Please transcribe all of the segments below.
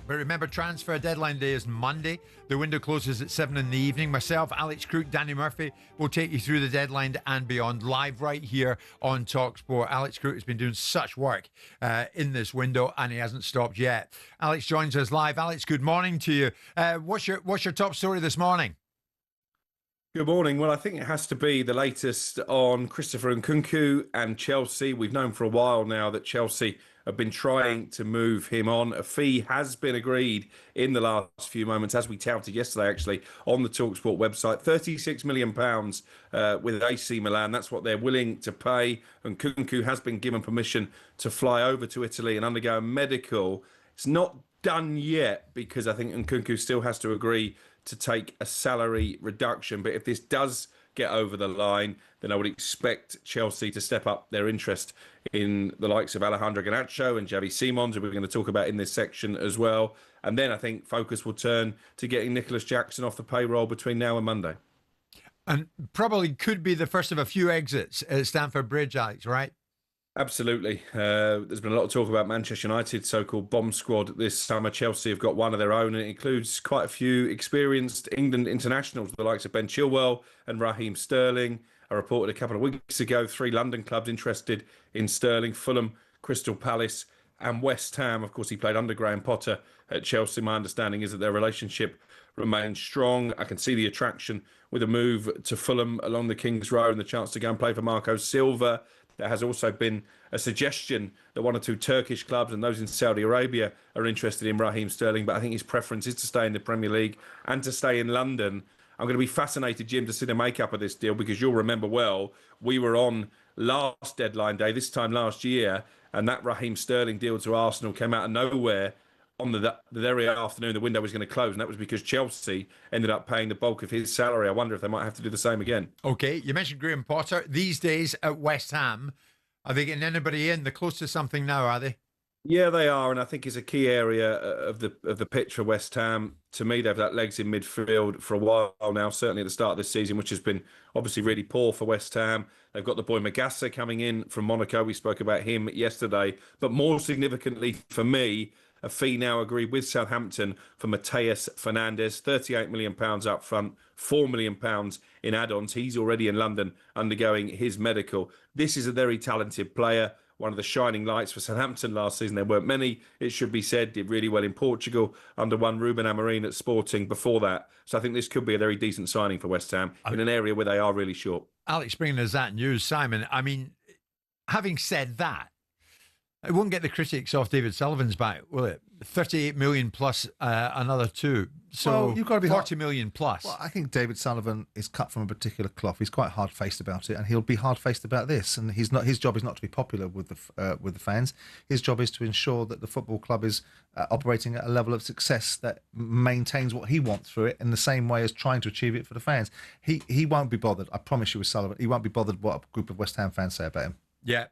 But remember, transfer deadline day is Monday. The window closes at 7 in the evening. Myself, Alex Crook, Danny Murphy will take you through the deadline and beyond, live right here on talkSPORT. Alex Crook has been doing such work in this window, and he hasn't stopped yet. Alex joins us live. Alex, good morning to you. What's your top story this morning? Good morning. Well, I think it has to be the latest on Christopher Nkunku and Chelsea. We've known for a while now that Chelsea have been trying to move him on. A fee has been agreed in the last few moments, as we touted yesterday, actually, on the talkSPORT website. £36 million with AC Milan. That's what they're willing to pay. And Nkunku has been given permission to fly over to Italy and undergo a medical. It's not done yet because I think Nkunku still has to agree to take a salary reduction. But if this does get over the line, then I would expect Chelsea to step up their interest in the likes of Alejandro Garnacho and Xavi Simons, who we're going to talk about in this section as well. And then I think focus will turn to getting Nicholas Jackson off the payroll between now and Monday. And probably could be the first of a few exits at Stamford Bridge, Alex, right? Absolutely. There's been a lot of talk about Manchester United's so-called bomb squad this summer. Chelsea have got one of their own, and it includes quite a few experienced England internationals, the likes of Ben Chilwell and Raheem Sterling. I reported a couple of weeks ago 3 London clubs interested in Sterling: Fulham, Crystal Palace and West Ham. Of course, he played under Graham Potter at Chelsea. My understanding is that their relationship remains strong. I can see the attraction with a move to Fulham along the King's Road and the chance to go and play for Marco Silva. There has also been a suggestion that 1 or 2 Turkish clubs and those in Saudi Arabia are interested in Raheem Sterling, but I think his preference is to stay in the Premier League and to stay in London. I'm going to be fascinated, Jim, to see the makeup of this deal, because you'll remember well, we were on last deadline day, this time last year, and that Raheem Sterling deal to Arsenal came out of nowhere on the very afternoon the window was going to close, and that was because Chelsea ended up paying the bulk of his salary. I wonder if they might have to do the same again. Okay, you mentioned Graham Potter. These days at West Ham, are they getting anybody in? They're close to something now, are they? Yeah, they are, and I think it's a key area of the pitch for West Ham. To me, they've had legs in midfield for a while now, certainly at the start of this season, which has been obviously really poor for West Ham. They've got the boy Magassa coming in from Monaco. We spoke about him yesterday. But more significantly for me, a fee now agreed with Southampton for Mateus Fernandes, £38 million up front, £4 million in add-ons. He's already in London undergoing his medical. This is a very talented player, one of the shining lights for Southampton last season. There weren't many, it should be said. Did really well in Portugal under one Ruben Amorim at Sporting before that. So I think this could be a very decent signing for West Ham in an area where they are really short. Alex, bringing us that news, Simon. I mean, having said that, it won't get the critics off David Sullivan's back, will it? 38 million plus another 2. So well, you've got to be 40 million plus. Well, I think David Sullivan is cut from a particular cloth. He's quite hard-faced about it, and he'll be hard-faced about this. And he's not. His job is not to be popular with the fans. His job is to ensure that the football club is operating at a level of success that maintains what he wants through it, in the same way as trying to achieve it for the fans. He won't be bothered. I promise you, with Sullivan, he won't be bothered what a group of West Ham fans say about him. Yeah.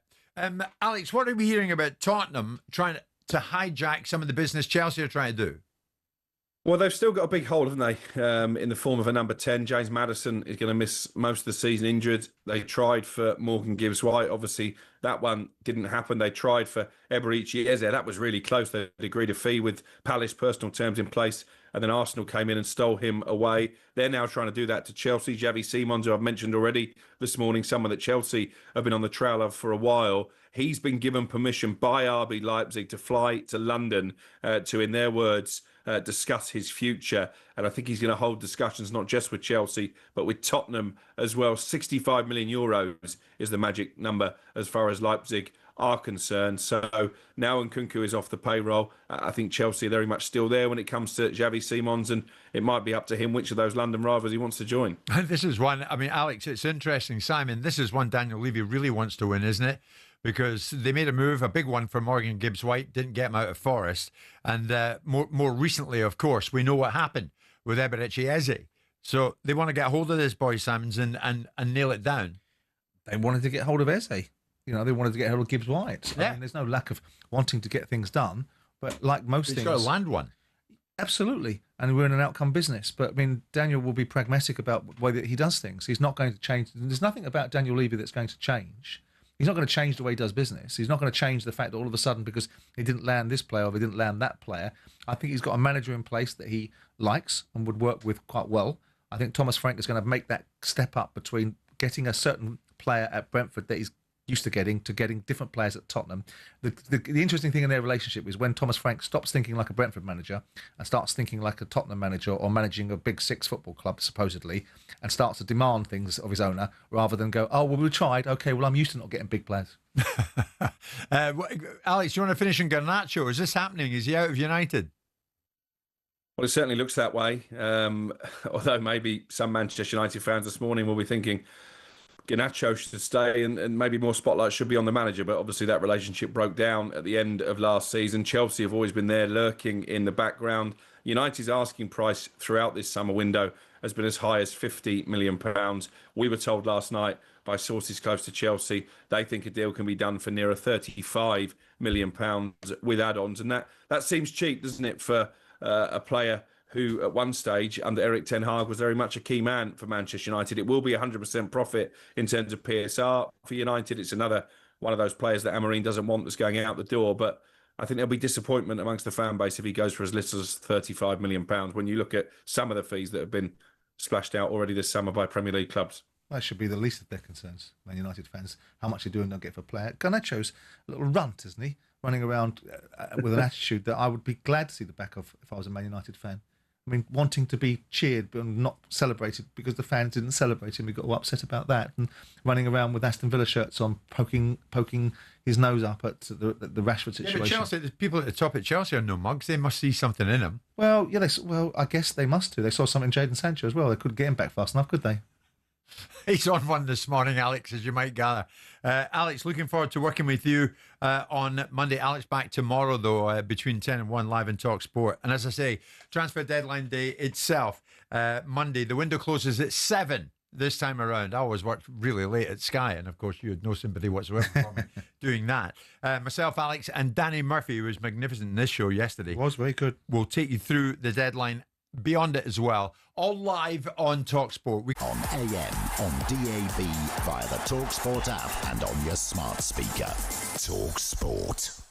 Alex, what are we hearing about Tottenham trying to hijack some of the business Chelsea are trying to do? Well, they've still got a big hole, haven't they, in the form of a number 10. James Maddison is going to miss most of the season injured. They tried for Morgan Gibbs-White. Obviously, that one didn't happen. They tried for Eberechi Eze. That was really close. They agreed a fee with Palace, personal terms in place, and then Arsenal came in and stole him away. They're now trying to do that to Chelsea. Xavi Simons, who I've mentioned already this morning, someone that Chelsea have been on the trail of for a while. He's been given permission by RB Leipzig to fly to London to, in their words, discuss his future. And I think he's going to hold discussions not just with Chelsea, but with Tottenham as well. 65 million euros is the magic number as far as Leipzig are concerned. So now Nkunku is off the payroll. I think Chelsea are very much still there when it comes to Xavi Simons, and it might be up to him which of those London rivals he wants to join. This is one, I mean, Alex, it's interesting, Simon, this is one Daniel Levy really wants to win, isn't it? Because they made a move, a big one for Morgan Gibbs-White, didn't get him out of Forest. And more recently, of course, we know what happened with Eberechi Eze. So they want to get hold of this boy, Simons, and nail it down. They wanted to get hold of Eze. You know, they wanted to get hold of Gibbs-White. Yeah. I mean, there's no lack of wanting to get things done. But like most things... He's got to land one. Absolutely. And we're in an outcome business. But, I mean, Daniel will be pragmatic about the way that he does things. He's not going to change. There's nothing about Daniel Levy that's going to change He's not going to change the way he does business. He's not going to change the fact that all of a sudden, because he didn't land this player or he didn't land that player, I think he's got a manager in place that he likes and would work with quite well. I think Thomas Frank is going to make that step up between getting a certain player at Brentford that he's used to getting different players at Tottenham. The interesting thing in their relationship is when Thomas Frank stops thinking like a Brentford manager and starts thinking like a Tottenham manager or managing a big six football club, supposedly, and starts to demand things of his owner rather than go, oh, well, we tried. Okay, well, I'm used to not getting big players. Alex, you want to finish on Garnacho? Is this happening? Is he out of United? Well, it certainly looks that way. Although maybe some Manchester United fans this morning will be thinking Garnacho should stay and maybe more spotlight should be on the manager. But obviously that relationship broke down at the end of last season. Chelsea have always been there lurking in the background. United's asking price throughout this summer window has been as high as £50 million. We were told last night by sources close to Chelsea, they think a deal can be done for nearer £35 million with add-ons. And that seems cheap, doesn't it, for a player who at one stage under Eric Ten Hag was very much a key man for Manchester United. It will be 100% profit in terms of PSR for United. It's another one of those players that Amorim doesn't want that's going out the door. But I think there'll be disappointment amongst the fan base if he goes for as little as £35 million when you look at some of the fees that have been splashed out already this summer by Premier League clubs. That should be the least of their concerns, Man United fans, how much they do and don't get for a player. Garnacho's a little runt, isn't he? Running around with an attitude that I would be glad to see the back of if I was a Man United fan. I mean, wanting to be cheered but not celebrated because the fans didn't celebrate him. We got all upset about that. And running around with Aston Villa shirts on, poking his nose up at the Rashford situation. Yeah, but Chelsea, the people at the top at Chelsea are no mugs. They must see something in him. Well, yeah, I guess they must do. They saw something in Jadon Sancho as well. They couldn't get him back fast enough, could they? He's on one this morning, Alex, as you might gather. Alex, looking forward to working with you on Monday. Alex back tomorrow, though, between 10 and 1 live in talkSPORT. And as I say, transfer deadline day itself, Monday. The window closes at 7 this time around. I always worked really late at Sky, and of course, you had no sympathy whatsoever for me doing that. Myself, Alex, and Danny Murphy, who was magnificent in this show yesterday. It was very good. We'll take you through the deadline, beyond it as well, all live on talkSPORT. On AM, on DAB, via the talkSPORT app and on your smart speaker. talkSPORT.